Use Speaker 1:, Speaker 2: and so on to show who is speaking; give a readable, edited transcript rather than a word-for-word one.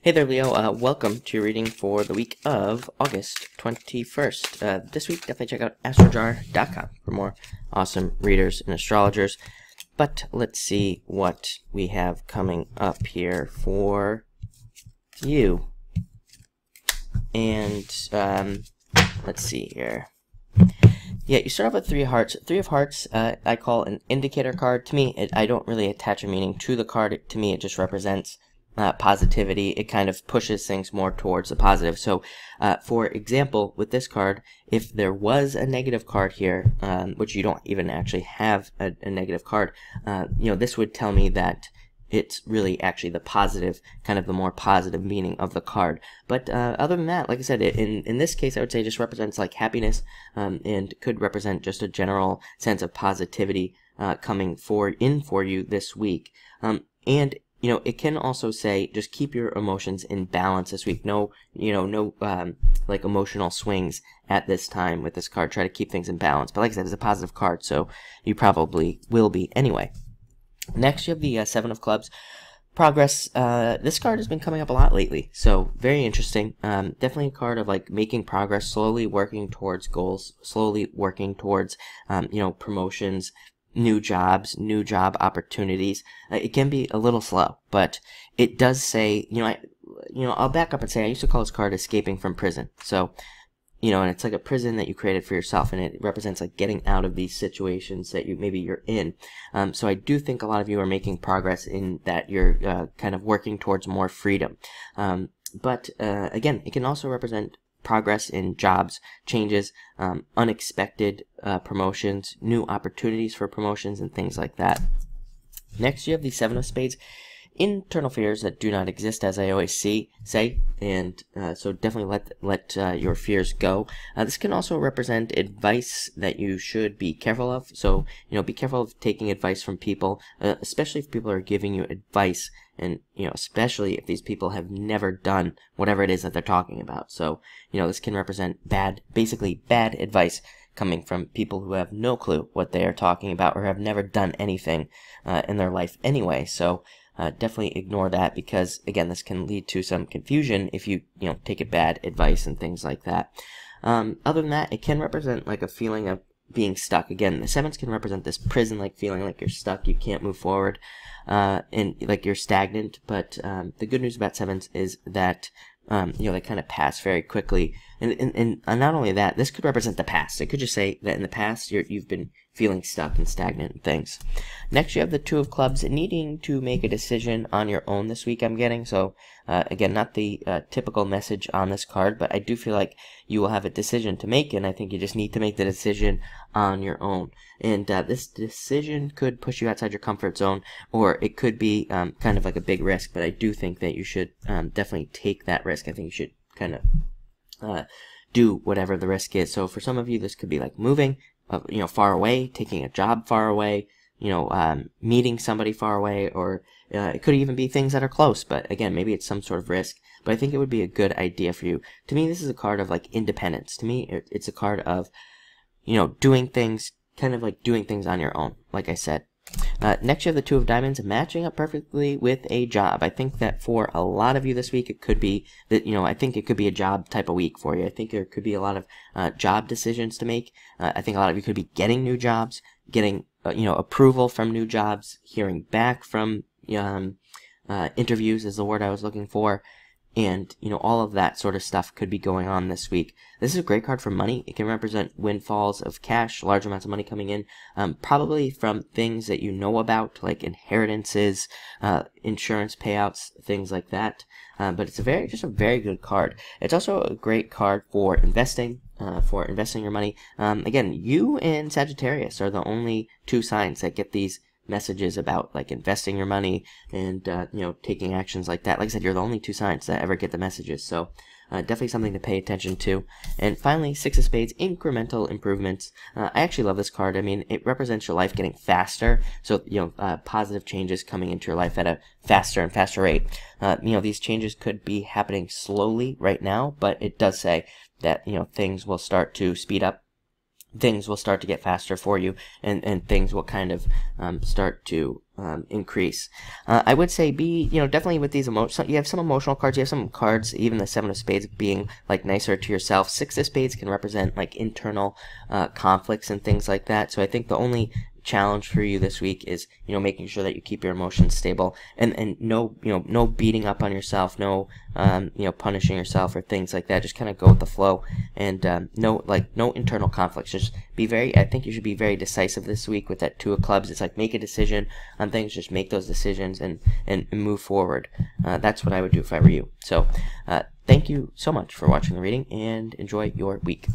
Speaker 1: Hey there, Leo. Welcome to your reading for the week of August 21st. This week, definitely check out astrojar.com for more awesome readers and astrologers. But let's see what we have coming up here for you. And let's see here. Yeah, you start off with Three of Hearts. Three of Hearts, I call an indicator card. To me, I don't really attach a meaning to the card. To me, it just represents positivity. It kind of pushes things more towards the positive. So, for example, with this card, if there was a negative card here, which you don't even actually have a negative card, this would tell me that it's really actually the positive, kind of the more positive meaning of the card. But other than that, like I said, in this case, I would say it just represents like happiness, and could represent just a general sense of positivity coming for you this week. And it can also say just keep your emotions in balance this week. No like emotional swings at this time with this card. Try to keep things in balance. But like I said, it's a positive card, so you probably will be anyway. Next, you have the Seven of Clubs. Progress. This card has been coming up a lot lately, so very interesting. Definitely a card of like making progress, slowly working towards goals, slowly working towards promotions, new jobs, new job opportunities. It can be a little slow, but it does say, I'll back up and say I used to call this card escaping from prison. So, and it's like a prison that you created for yourself, and it represents like getting out of these situations that maybe you're in. So I do think a lot of you are making progress in that you're kind of working towards more freedom. But again, it can also represent progress in jobs, changes, unexpected promotions, new opportunities for promotions, and things like that. Next, you have the Seven of Spades. Internal fears that do not exist, as I always say, and so definitely let your fears go. This can also represent advice that you should be careful of. So, be careful of taking advice from people, especially if people are giving you advice, and, especially if these people have never done whatever it is that they're talking about. So, this can represent basically bad advice coming from people who have no clue what they are talking about or have never done anything in their life anyway. So, definitely ignore that, because again, this can lead to some confusion if you take a bad advice and things like that. Other than that, it can represent like a feeling of being stuck. Again, the sevens can represent this prison-like feeling, like you're stuck, you can't move forward, and like you're stagnant. But the good news about sevens is that they kind of pass very quickly. And not only that, this could represent the past. It could just say that in the past you've been feeling stuck and stagnant and things. Next, you have the Two of Clubs, needing to make a decision on your own this week, I'm getting. So, again, not the typical message on this card, but I do feel like you will have a decision to make, and I think you just need to make the decision on your own. And this decision could push you outside your comfort zone, or it could be kind of like a big risk, but I do think that you should definitely take that risk. I think you should kind of do whatever the risk is. So for some of you, this could be like moving, far away, taking a job far away, meeting somebody far away, or it could even be things that are close, but again, maybe it's some sort of risk. But I think it would be a good idea for you. To me, this is a card of like independence. To me, it's a card of, doing things, kind of like doing things on your own, like I said. Next, you have the Two of Diamonds, matching up perfectly with a job. I think that for a lot of you this week, it could be that, I think it could be a job type of week for you. I think there could be a lot of job decisions to make. I think a lot of you could be getting new jobs, getting, approval from new jobs, hearing back from interviews is the word I was looking for. And, all of that sort of stuff could be going on this week. This is a great card for money. It can represent windfalls of cash, large amounts of money coming in, probably from things that you know about, like inheritances, insurance payouts, things like that. But it's just a very good card. It's also a great card for investing your money. Again, you and Sagittarius are the only two signs that get these messages about like investing your money and taking actions like that. Like I said, you're the only two signs that ever get the messages, so definitely something to pay attention to. And finally, Six of Spades, incremental improvements. I actually love this card. I mean, it represents your life getting faster, so positive changes coming into your life at a faster and faster rate. These changes could be happening slowly right now, but it does say that things will start to speed up, things will start to get faster for you, and things will kind of start to increase. I would say definitely with these you have some emotional cards, you have some cards, even the Seven of Spades being like nicer to yourself. Six of Spades can represent like internal conflicts and things like that. So I think the only challenge for you this week is making sure that you keep your emotions stable, and no beating up on yourself, no punishing yourself or things like that. Just kind of go with the flow, and no internal conflicts. Just be very, I think you should be very decisive this week with that Two of Clubs. It's like make a decision on things, just make those decisions and move forward. That's what I would do if I were you. So thank you so much for watching the reading, and enjoy your week.